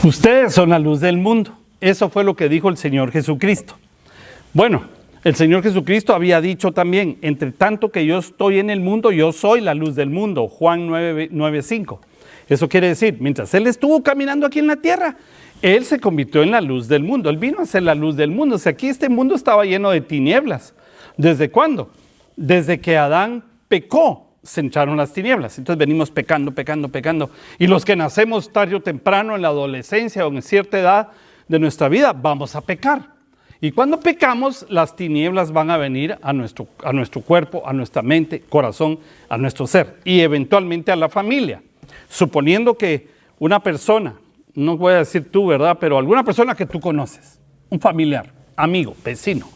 Ustedes son la luz del mundo. Eso fue lo que dijo el Señor Jesucristo. Bueno, el Señor Jesucristo había dicho también, entre tanto que yo estoy en el mundo, yo soy la luz del mundo. Juan 9:5. Eso quiere decir, mientras Él estuvo caminando aquí en la tierra, Él se convirtió en la luz del mundo. Él vino a ser la luz del mundo. O sea, aquí este mundo estaba lleno de tinieblas. ¿Desde cuándo? Desde que Adán pecó, se echaron las tinieblas. Entonces venimos pecando. Y los que nacemos tarde o temprano, en la adolescencia o en cierta edad de nuestra vida, vamos a pecar. Y cuando pecamos, las tinieblas van a venir a nuestro cuerpo, a nuestra mente, corazón, a nuestro ser y eventualmente a la familia. Suponiendo que una persona, no voy a decir tú, ¿verdad? Pero alguna persona que tú conoces, un familiar, amigo, vecino,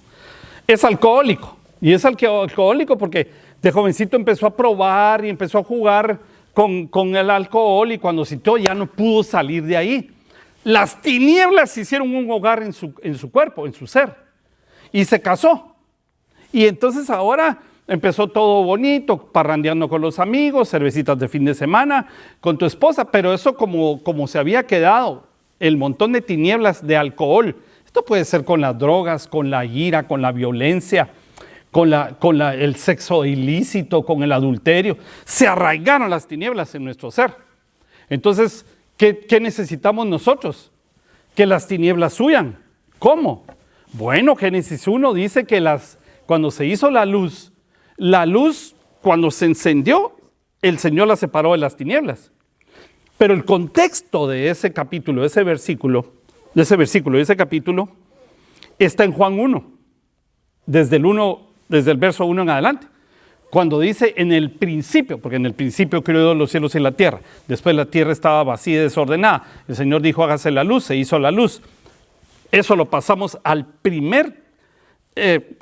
es alcohólico. Y es alcohólico porque de jovencito empezó a probar y empezó a jugar con el alcohol y cuando sintió ya no pudo salir de ahí. Las tinieblas hicieron un hogar en su cuerpo, en su ser. Y se casó. Y entonces ahora empezó todo bonito, parrandeando con los amigos, cervecitas de fin de semana, con tu esposa. Pero eso como se había quedado, el montón de tinieblas de alcohol. Esto puede ser con las drogas, con la ira, con la violencia, con el sexo ilícito, con el adulterio. Se arraigaron las tinieblas en nuestro ser. Entonces, ¿qué necesitamos nosotros? Que las tinieblas huyan. ¿Cómo? Bueno, Génesis 1 dice que cuando se hizo la luz, cuando se encendió, el Señor la separó de las tinieblas. Pero el contexto de ese capítulo, de ese capítulo, está en Juan 1, desde el verso 1 en adelante. Cuando dice en el principio, porque en el principio creó Dios los cielos y la tierra, después la tierra estaba vacía y desordenada, el Señor dijo hágase la luz, se hizo la luz. Eso lo pasamos al primer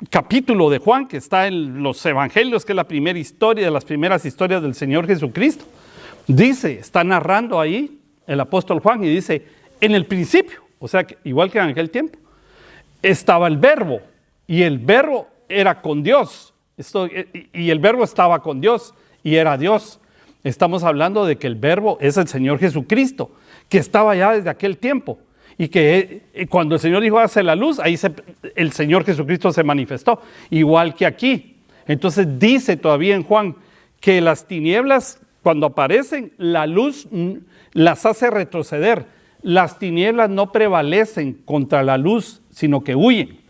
capítulo de Juan, que está en los evangelios, que es la primera historia, de las primeras historias del Señor Jesucristo. Dice, está narrando ahí el apóstol Juan y dice, en el principio, o sea, igual que en aquel tiempo, estaba el verbo y el verbo era con Dios. Y el verbo estaba con Dios y era Dios. Estamos hablando de que el verbo es el Señor Jesucristo, que estaba ya desde aquel tiempo. Y que cuando el Señor dijo hace la luz, ahí el Señor Jesucristo se manifestó, igual que aquí. Entonces dice todavía en Juan que las tinieblas cuando aparecen, la luz las hace retroceder. Las tinieblas no prevalecen contra la luz, sino que huyen.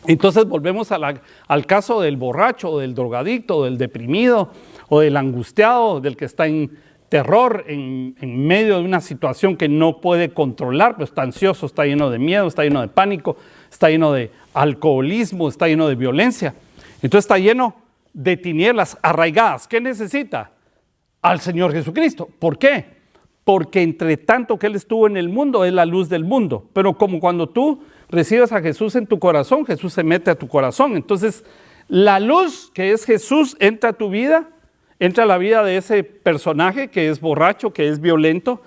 Entonces volvemos al caso del borracho, o del drogadicto, o del deprimido, o del angustiado, del que está en terror, en medio de una situación que no puede controlar, pues está ansioso, está lleno de miedo, está lleno de pánico, está lleno de alcoholismo, está lleno de violencia. Entonces está lleno de tinieblas arraigadas. ¿Qué necesita? Al Señor Jesucristo. ¿Por qué? Porque entre tanto que Él estuvo en el mundo, es la luz del mundo. Pero como cuando tú recibes a Jesús en tu corazón, Jesús se mete a tu corazón. Entonces, la luz que es Jesús entra a tu vida, entra a la vida de ese personaje que es borracho, que es violento,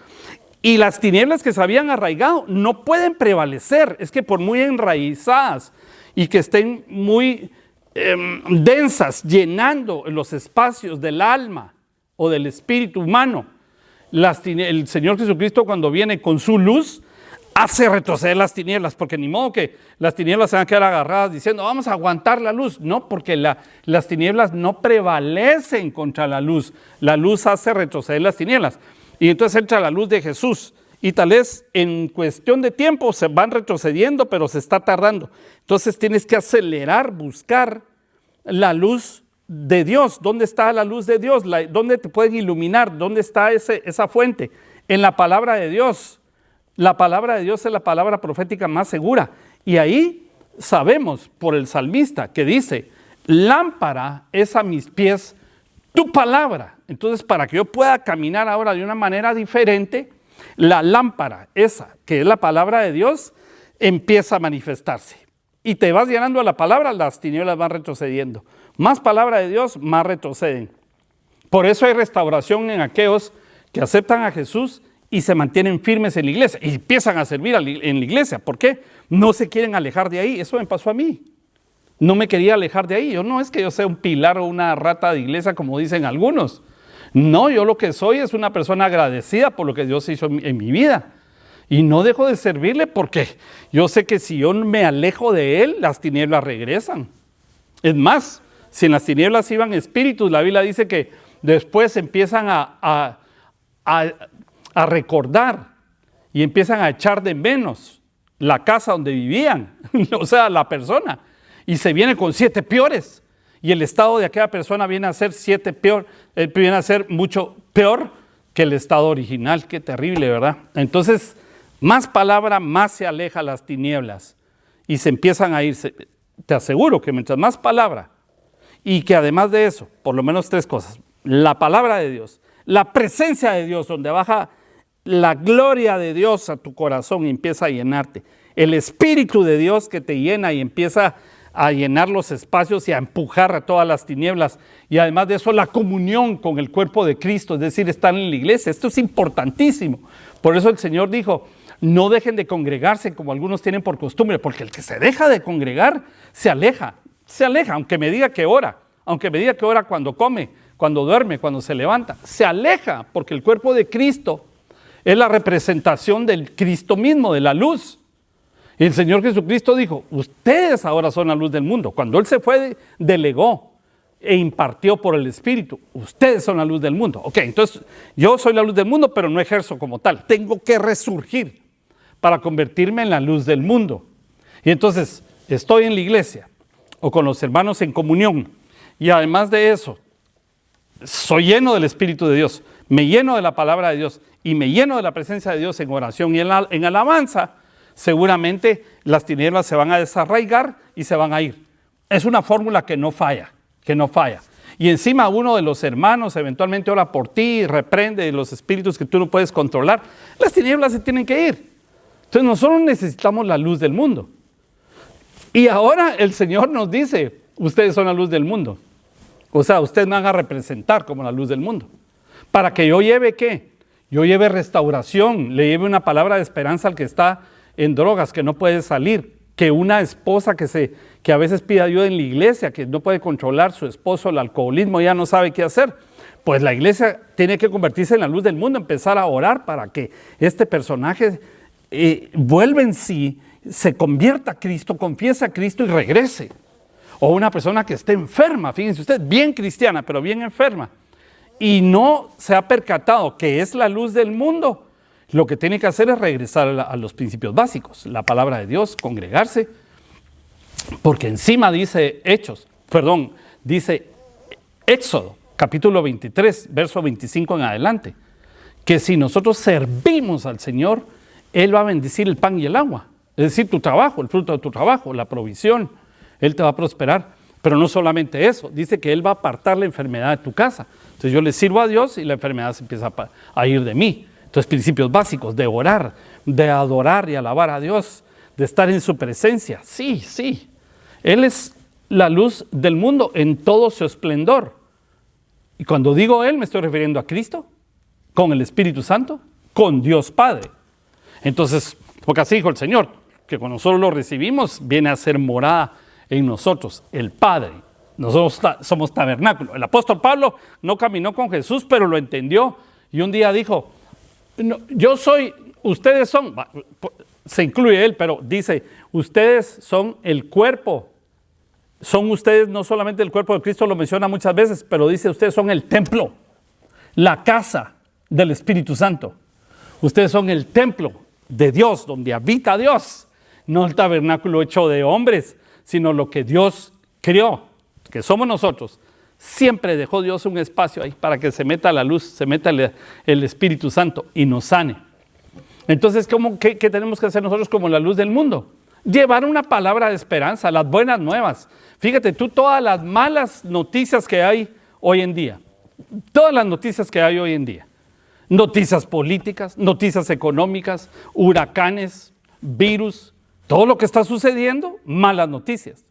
y las tinieblas que se habían arraigado no pueden prevalecer. Es que por muy enraizadas y que estén muy densas, llenando los espacios del alma o del espíritu humano, el Señor Jesucristo cuando viene con su luz, hace retroceder las tinieblas, porque ni modo que las tinieblas se van a quedar agarradas diciendo vamos a aguantar la luz. No, porque las tinieblas no prevalecen contra la luz hace retroceder las tinieblas. Y entonces entra la luz de Jesús y tal vez en cuestión de tiempo se van retrocediendo, pero se está tardando. Entonces tienes que acelerar, buscar la luz de Dios. ¿Dónde está la luz de Dios? ¿Dónde te pueden iluminar? ¿Dónde está esa fuente? En la palabra de Dios. La palabra de Dios es la palabra profética más segura. Y ahí sabemos por el salmista que dice, lámpara es a mis pies tu palabra. Entonces, para que yo pueda caminar ahora de una manera diferente, la lámpara esa, que es la palabra de Dios, empieza a manifestarse. Y te vas llenando a la palabra, las tinieblas van retrocediendo. Más palabra de Dios, más retroceden. Por eso hay restauración en aquellos que aceptan a Jesús y se mantienen firmes en la iglesia y empiezan a servir en la iglesia. ¿Por qué? No se quieren alejar de ahí. Eso me pasó a mí. No me quería alejar de ahí. Yo no es que yo sea un pilar o una rata de iglesia como dicen algunos. No, yo lo que soy es una persona agradecida por lo que Dios hizo en mi vida. Y no dejo de servirle porque yo sé que si yo me alejo de Él, las tinieblas regresan. Es más, si en las tinieblas iban espíritus, la Biblia dice que después empiezan a recordar y empiezan a echar de menos la casa donde vivían, o sea, la persona. Y se viene con 7 peores. Y el estado de aquella persona viene a ser viene a ser mucho peor que el estado original. Qué terrible, ¿verdad? Entonces, más palabra, más se aleja las tinieblas y se empiezan a ir. Te aseguro que mientras más palabra, y que además de eso, por lo menos 3 cosas: la palabra de Dios, la presencia de Dios, donde baja la gloria de Dios a tu corazón y empieza a llenarte, el Espíritu de Dios que te llena y empieza a llenar los espacios y a empujar a todas las tinieblas, y además de eso la comunión con el cuerpo de Cristo, es decir, estar en la iglesia. Esto es importantísimo. Por eso el Señor dijo: no dejen de congregarse como algunos tienen por costumbre, porque el que se deja de congregar se aleja, aunque me diga que ora, cuando come, cuando duerme, cuando se levanta, se aleja, porque el cuerpo de Cristo es la representación del Cristo mismo, de la luz. Y el Señor Jesucristo dijo: ustedes ahora son la luz del mundo. Cuando Él se fue, delegó e impartió por el Espíritu: ustedes son la luz del mundo. Ok, entonces yo soy la luz del mundo, pero no ejerzo como tal. Tengo que resurgir para convertirme en la luz del mundo. Y entonces estoy en la iglesia o con los hermanos en comunión. Y además de eso, soy lleno del Espíritu de Dios, me lleno de la palabra de Dios y me lleno de la presencia de Dios en oración y en alabanza. Seguramente las tinieblas se van a desarraigar y se van a ir. Es una fórmula que no falla. Y encima uno de los hermanos eventualmente ora por ti y reprende los espíritus que tú no puedes controlar. Las tinieblas se tienen que ir. Entonces nosotros necesitamos la luz del mundo. Y ahora el Señor nos dice: ustedes son la luz del mundo. O sea, ustedes me van a representar como la luz del mundo. Para que yo lleve, ¿qué? Yo lleve restauración, le lleve una palabra de esperanza al que está en drogas, que no puede salir, que una esposa que a veces pide ayuda en la iglesia, que no puede controlar su esposo, el alcoholismo, ya no sabe qué hacer. Pues la iglesia tiene que convertirse en la luz del mundo, empezar a orar para que este personaje vuelva en sí, se convierta a Cristo, confiese a Cristo y regrese. O una persona que esté enferma, fíjense ustedes, bien cristiana, pero bien enferma, y no se ha percatado que es la luz del mundo. Lo que tiene que hacer es regresar a los principios básicos, la palabra de Dios, congregarse, porque encima dice Éxodo, capítulo 23, verso 25 en adelante, que si nosotros servimos al Señor, Él va a bendecir el pan y el agua, es decir, tu trabajo, el fruto de tu trabajo, la provisión, Él te va a prosperar. Pero no solamente eso, dice que Él va a apartar la enfermedad de tu casa. Entonces yo le sirvo a Dios y la enfermedad se empieza a ir de mí. Entonces, principios básicos de orar, de adorar y alabar a Dios, de estar en su presencia. Sí. Él es la luz del mundo en todo su esplendor. Y cuando digo Él, me estoy refiriendo a Cristo, con el Espíritu Santo, con Dios Padre. Entonces, porque así dijo el Señor, que cuando nosotros lo recibimos, viene a ser morada en nosotros, el Padre. Nosotros somos tabernáculo. El apóstol Pablo no caminó con Jesús, pero lo entendió. Y un día dijo: no, yo soy, ustedes son, se incluye él, pero dice: ustedes son el cuerpo. Son ustedes no solamente el cuerpo de Cristo, lo menciona muchas veces, pero dice: ustedes son el templo, la casa del Espíritu Santo. Ustedes son el templo de Dios, donde habita Dios. No el tabernáculo hecho de hombres, sino lo que Dios creó, que somos nosotros. Siempre dejó Dios un espacio ahí para que se meta la luz, se meta el Espíritu Santo y nos sane. Entonces, ¿qué tenemos que hacer nosotros como la luz del mundo? Llevar una palabra de esperanza, las buenas nuevas. Fíjate tú, todas las malas noticias que hay hoy en día, noticias políticas, noticias económicas, huracanes, virus, todo lo que está sucediendo, malas noticias.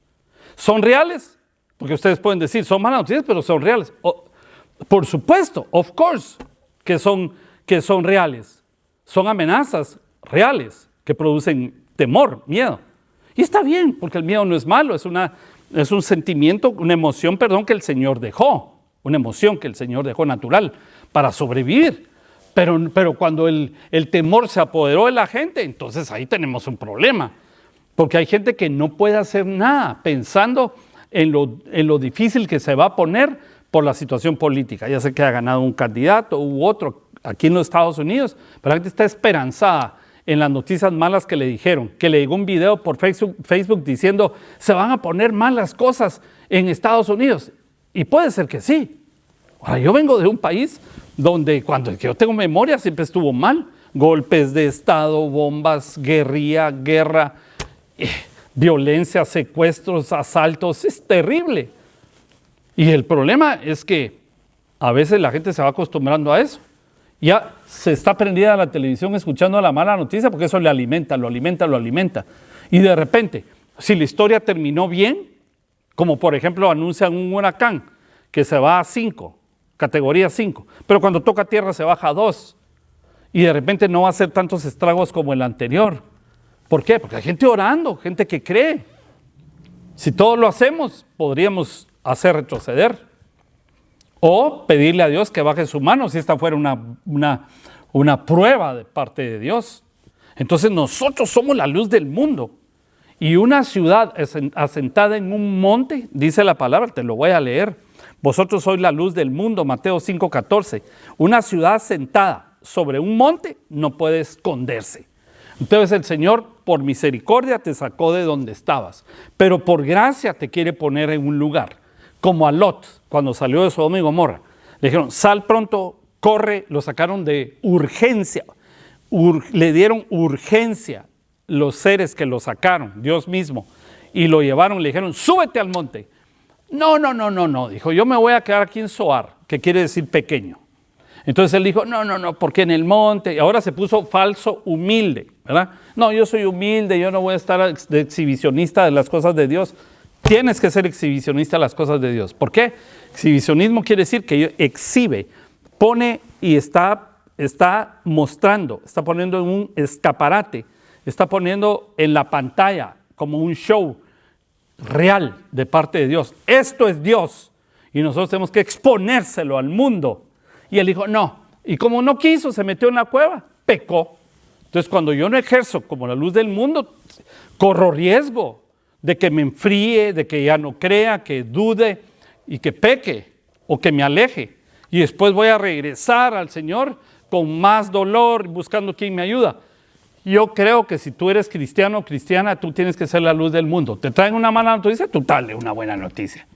¿Son reales? Porque ustedes pueden decir: son malas noticias, pero son reales. Por supuesto, of course, que son reales. Son amenazas reales que producen temor, miedo. Y está bien, porque el miedo no es malo, es un sentimiento, una emoción, que el Señor dejó. Una emoción que el Señor dejó natural para sobrevivir. Pero cuando el temor se apoderó de la gente, entonces ahí tenemos un problema. Porque hay gente que no puede hacer nada pensando en lo difícil que se va a poner por la situación política. Ya sé que ha ganado un candidato u otro aquí en los Estados Unidos, pero la gente está esperanzada en las noticias malas que le dijeron, que le llegó un video por Facebook diciendo se van a poner mal las cosas en Estados Unidos. Y puede ser que sí. Ahora, yo vengo de un país donde cuando yo tengo memoria siempre estuvo mal. Golpes de Estado, bombas, guerra, violencia, secuestros, asaltos, es terrible. Y el problema es que a veces la gente se va acostumbrando a eso. Ya se está prendida la televisión escuchando la mala noticia porque eso le alimenta, lo alimenta. Y de repente, si la historia terminó bien, como por ejemplo anuncian un huracán que se va a 5, categoría 5, pero cuando toca tierra se baja a 2 y de repente no va a hacer tantos estragos como el anterior. ¿Por qué? Porque hay gente orando, gente que cree. Si todos lo hacemos, podríamos hacer retroceder. O pedirle a Dios que baje su mano si esta fuera una prueba de parte de Dios. Entonces nosotros somos la luz del mundo. Y una ciudad asentada en un monte, dice la palabra, te lo voy a leer. Vosotros sois la luz del mundo, Mateo 5:14. Una ciudad asentada sobre un monte no puede esconderse. Entonces el Señor, por misericordia, te sacó de donde estabas, pero por gracia te quiere poner en un lugar. Como a Lot, cuando salió de Sodoma y Gomorra. Le dijeron, sal pronto, corre, lo sacaron de urgencia. Le dieron urgencia los seres que lo sacaron, Dios mismo, y lo llevaron, le dijeron, súbete al monte. No, dijo, yo me voy a quedar aquí en Zoar, que quiere decir pequeño. Entonces él dijo, no, porque en el monte, y ahora se puso falso humilde, ¿verdad? No, yo soy humilde, yo no voy a estar de exhibicionista de las cosas de Dios. Tienes que ser exhibicionista de las cosas de Dios. ¿Por qué? Exhibicionismo quiere decir que exhibe, pone y está mostrando, está poniendo en un escaparate, está poniendo en la pantalla como un show real de parte de Dios. Esto es Dios y nosotros tenemos que exponérselo al mundo. Y él dijo, no. Y como no quiso, se metió en la cueva, pecó. Entonces cuando yo no ejerzo como la luz del mundo, corro riesgo de que me enfríe, de que ya no crea, que dude y que peque o que me aleje. Y después voy a regresar al Señor con más dolor, buscando quien me ayuda. Yo creo que si tú eres cristiano o cristiana, tú tienes que ser la luz del mundo. Te traen una mala noticia, tú dale una buena noticia.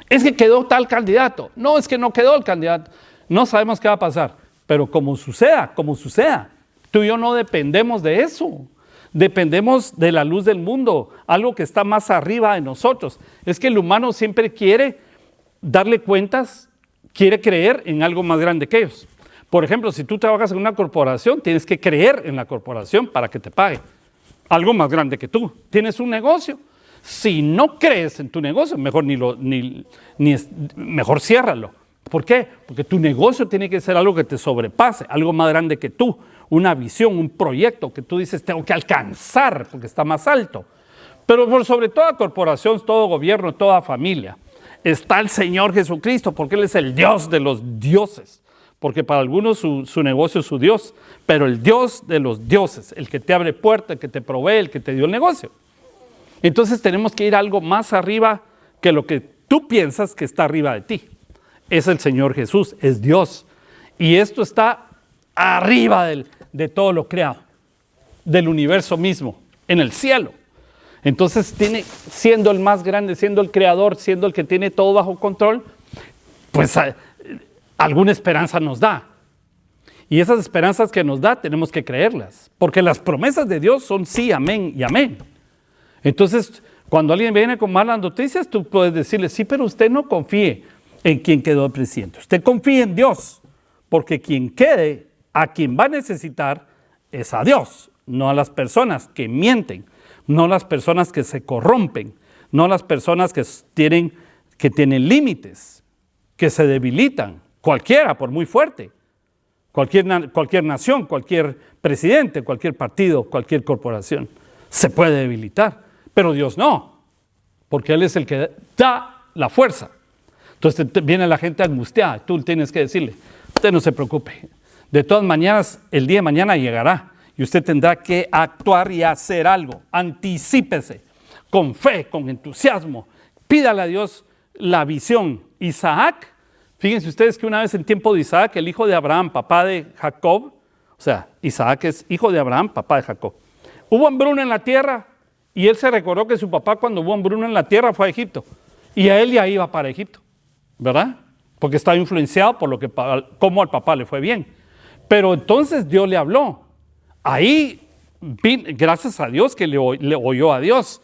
Es que quedó tal candidato. No, es que no quedó el candidato. No sabemos qué va a pasar. Pero como suceda, tú y yo no dependemos de eso. Dependemos de la luz del mundo, algo que está más arriba de nosotros. Es que el humano siempre quiere darle cuentas, quiere creer en algo más grande que ellos. Por ejemplo, si tú trabajas en una corporación, tienes que creer en la corporación para que te pague. Algo más grande que tú. Tienes un negocio. Si no crees en tu negocio, mejor mejor ciérralo. ¿Por qué? Porque tu negocio tiene que ser algo que te sobrepase, algo más grande que tú. Una visión, un proyecto que tú dices tengo que alcanzar porque está más alto. Pero por sobre toda corporación, todo gobierno, toda familia, está el Señor Jesucristo porque Él es el Dios de los dioses. Porque para algunos su negocio es su Dios, pero el Dios de los dioses, el que te abre puertas, el que te provee, el que te dio el negocio. Entonces tenemos que ir algo más arriba que lo que tú piensas que está arriba de ti. Es el Señor Jesús, es Dios. Y esto está arriba de todo lo creado, del universo mismo, en el cielo. Entonces siendo el más grande, siendo el creador, siendo el que tiene todo bajo control, pues alguna esperanza nos da. Y esas esperanzas que nos da tenemos que creerlas, porque las promesas de Dios son sí, amén y amén. Entonces, cuando alguien viene con malas noticias, tú puedes decirle, sí, pero usted no confíe en quien quedó el presidente. Usted confía en Dios, porque quien quede, a quien va a necesitar, es a Dios, no a las personas que mienten, no a las personas que se corrompen, no a las personas que tienen límites, que se debilitan, cualquiera, por muy fuerte, cualquier nación, cualquier presidente, cualquier partido, cualquier corporación, se puede debilitar, pero Dios no, porque Él es el que da la fuerza. Entonces viene la gente angustiada, tú tienes que decirle, usted no se preocupe, De todas maneras, el día de mañana llegará y usted tendrá que actuar y hacer algo. Anticípese con fe, con entusiasmo. Pídale a Dios la visión. Isaac, fíjense ustedes que una vez en tiempo de Isaac, el hijo de Abraham, papá de Jacob, o sea, Isaac es hijo de Abraham, papá de Jacob. Hubo hambruna en la tierra y él se recordó que su papá cuando hubo hambruna en la tierra fue a Egipto. Y a él ya iba para Egipto, ¿verdad? Porque estaba influenciado por lo que cómo al papá le fue bien. Pero entonces Dios le habló. Ahí, gracias a Dios que le oyó a Dios,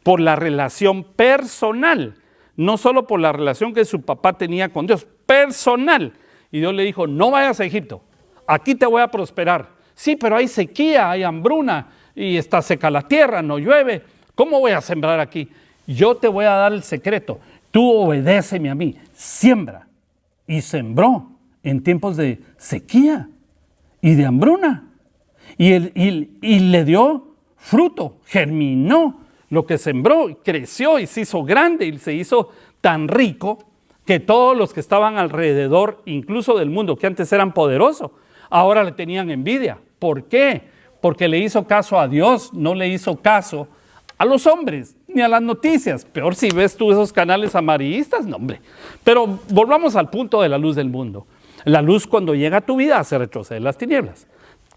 por la relación personal, no solo por la relación que su papá tenía con Dios, personal. Y Dios le dijo, no vayas a Egipto, aquí te voy a prosperar. Sí, pero hay sequía, hay hambruna y está seca la tierra, no llueve. ¿Cómo voy a sembrar aquí? Yo te voy a dar el secreto. Tú obedéceme a mí, siembra. Y sembró en tiempos de sequía y de hambruna. Y le dio fruto, germinó lo que sembró, creció y se hizo grande y se hizo tan rico que todos los que estaban alrededor, incluso del mundo, que antes eran poderosos, ahora le tenían envidia. ¿Por qué? Porque le hizo caso a Dios, no le hizo caso a los hombres, ni a las noticias. Peor si ves tú esos canales amarillistas, no hombre. Pero volvamos al punto de la luz del mundo. La luz cuando llega a tu vida hace retroceder las tinieblas.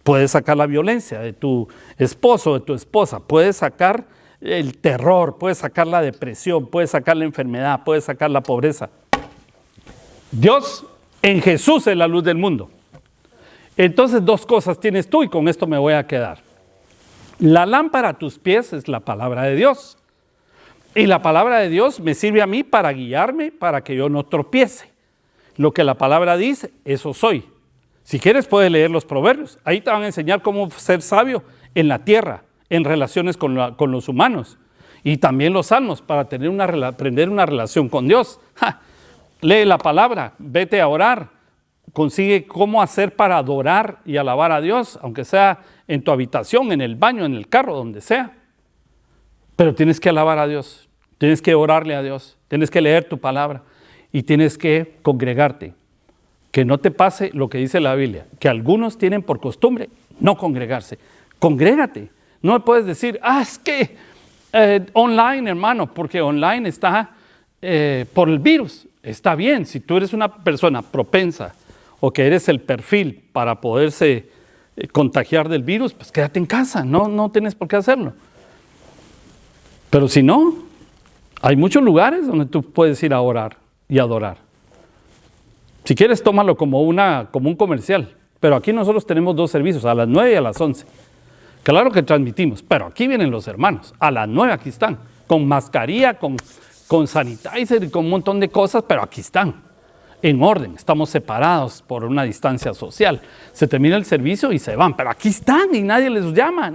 Puedes sacar la violencia de tu esposo, de tu esposa, puedes sacar el terror, puedes sacar la depresión, puedes sacar la enfermedad, puedes sacar la pobreza. Dios en Jesús es la luz del mundo. Entonces dos cosas tienes tú y con esto me voy a quedar. La lámpara a tus pies es la palabra de Dios. Y la palabra de Dios me sirve a mí para guiarme, para que yo no tropiece. Lo que la palabra dice, eso soy. Si quieres puedes leer los proverbios. Ahí te van a enseñar cómo ser sabio en la tierra, en relaciones con los humanos. Y también los salmos para aprender una relación con Dios. Lee la palabra, vete a orar. Consigue cómo hacer para adorar y alabar a Dios, aunque sea en tu habitación, en el baño, en el carro, donde sea. Pero tienes que alabar a Dios, tienes que orarle a Dios, tienes que leer tu palabra y tienes que congregarte. Que no te pase lo que dice la Biblia, que algunos tienen por costumbre no congregarse. Congrégate. No me puedes decir, es que online, hermano, porque online está por el virus. Está bien, si tú eres una persona propensa o que eres el perfil para poderse contagiar del virus, pues quédate en casa, no tienes por qué hacerlo. Pero si no, hay muchos lugares donde tú puedes ir a orar y adorar. Si quieres, tómalo como un comercial. Pero aquí nosotros tenemos dos servicios, a las 9 y a las 11. Claro que transmitimos, pero aquí vienen los hermanos. A las 9 aquí están, con mascarilla, con sanitizer y con un montón de cosas, pero aquí están, en orden. Estamos separados por una distancia social. Se termina el servicio y se van, pero aquí están y nadie les llama.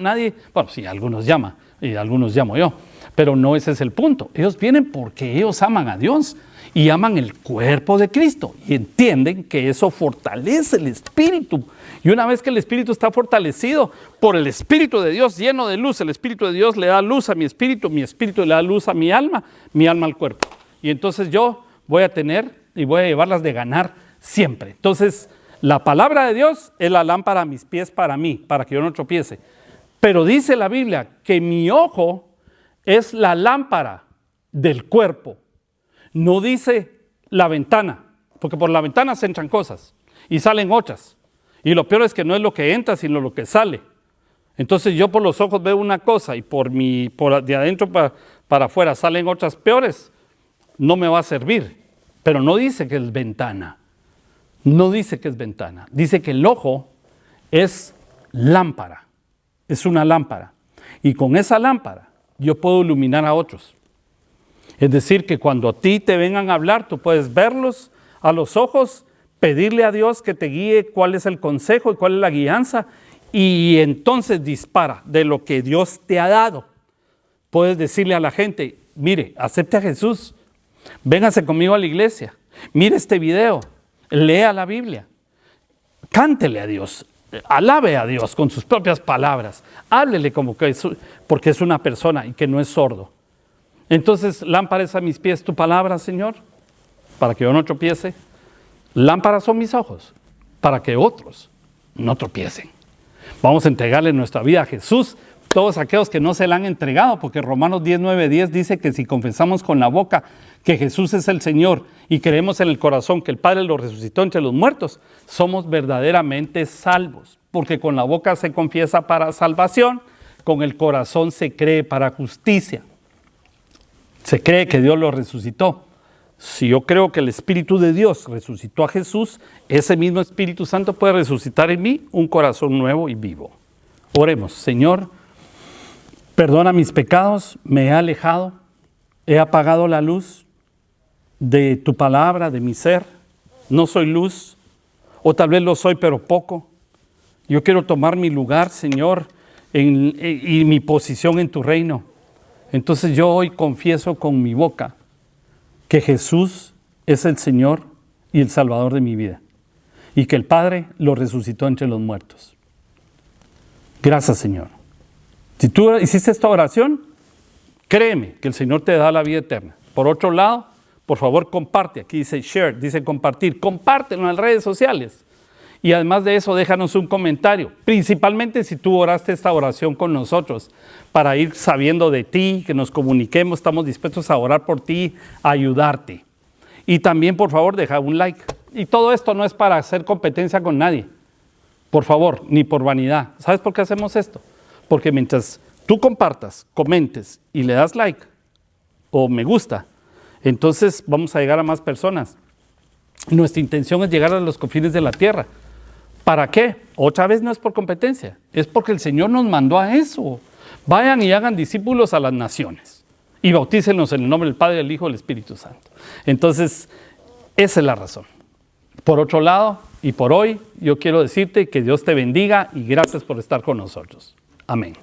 Bueno, sí, algunos llaman y algunos llamo yo. Pero no ese es el punto. Ellos vienen porque ellos aman a Dios y aman el cuerpo de Cristo y entienden que eso fortalece el espíritu. Y una vez que el espíritu está fortalecido por el Espíritu de Dios, lleno de luz, el Espíritu de Dios le da luz a mi espíritu le da luz a mi alma al cuerpo. Y entonces yo voy a tener y voy a llevarlas de ganar siempre. Entonces, la palabra de Dios es la lámpara a mis pies para mí, para que yo no tropiece. Pero dice la Biblia que mi ojo es la lámpara del cuerpo. No dice la ventana, porque por la ventana se entran cosas y salen otras. Y lo peor es que no es lo que entra, sino lo que sale. Entonces yo por los ojos veo una cosa y por de adentro para afuera salen otras peores. No me va a servir. Pero no dice que es ventana. No dice que es ventana. Dice que el ojo es lámpara. Es una lámpara. Y con esa lámpara yo puedo iluminar a otros. Es decir, que cuando a ti te vengan a hablar, tú puedes verlos a los ojos, pedirle a Dios que te guíe cuál es el consejo y cuál es la guianza, y entonces dispara de lo que Dios te ha dado. Puedes decirle a la gente, mire, acepte a Jesús, véngase conmigo a la iglesia, mire este video, lea la Biblia, cántele a Dios, alabe a Dios con sus propias palabras, háblele como que porque es una persona y que no es sordo. Entonces, lámpara es a mis pies tu palabra, Señor, para que yo no tropiece. Lámparas son mis ojos, para que otros no tropiecen. Vamos a entregarle nuestra vida a Jesús, todos aquellos que no se la han entregado, porque Romanos 10:9-10 dice que si confesamos con la boca que Jesús es el Señor y creemos en el corazón que el Padre lo resucitó entre los muertos, somos verdaderamente salvos, porque con la boca se confiesa para salvación, con el corazón se cree para justicia. Se cree que Dios lo resucitó. Si yo creo que el Espíritu de Dios resucitó a Jesús, ese mismo Espíritu Santo puede resucitar en mí un corazón nuevo y vivo. Oremos. Señor, perdona mis pecados, me he alejado, he apagado la luz de tu palabra, de mi ser. No soy luz, o tal vez lo soy, pero poco. Yo quiero tomar mi lugar, Señor, y mi posición en tu reino. Entonces yo hoy confieso con mi boca que Jesús es el Señor y el Salvador de mi vida, y que el Padre lo resucitó entre los muertos. Gracias, Señor. Si tú hiciste esta oración, créeme que el Señor te da la vida eterna. Por otro lado, por favor, comparte. Aquí dice share, dice compartir. Compártelo en las redes sociales. Y además de eso, déjanos un comentario. Principalmente si tú oraste esta oración con nosotros, para ir sabiendo de ti, que nos comuniquemos. Estamos dispuestos a orar por ti, a ayudarte. Y también, por favor, deja un like. Y todo esto no es para hacer competencia con nadie. Por favor, ni por vanidad. ¿Sabes por qué hacemos esto? Porque mientras tú compartas, comentes y le das like o me gusta, entonces vamos a llegar a más personas. Nuestra intención es llegar a los confines de la tierra. ¿Para qué? Otra vez no es por competencia, es porque el Señor nos mandó a eso. Vayan y hagan discípulos a las naciones y bautícenlos en el nombre del Padre, del Hijo y del Espíritu Santo. Entonces, esa es la razón. Por otro lado, y por hoy, yo quiero decirte que Dios te bendiga y gracias por estar con nosotros. Amén.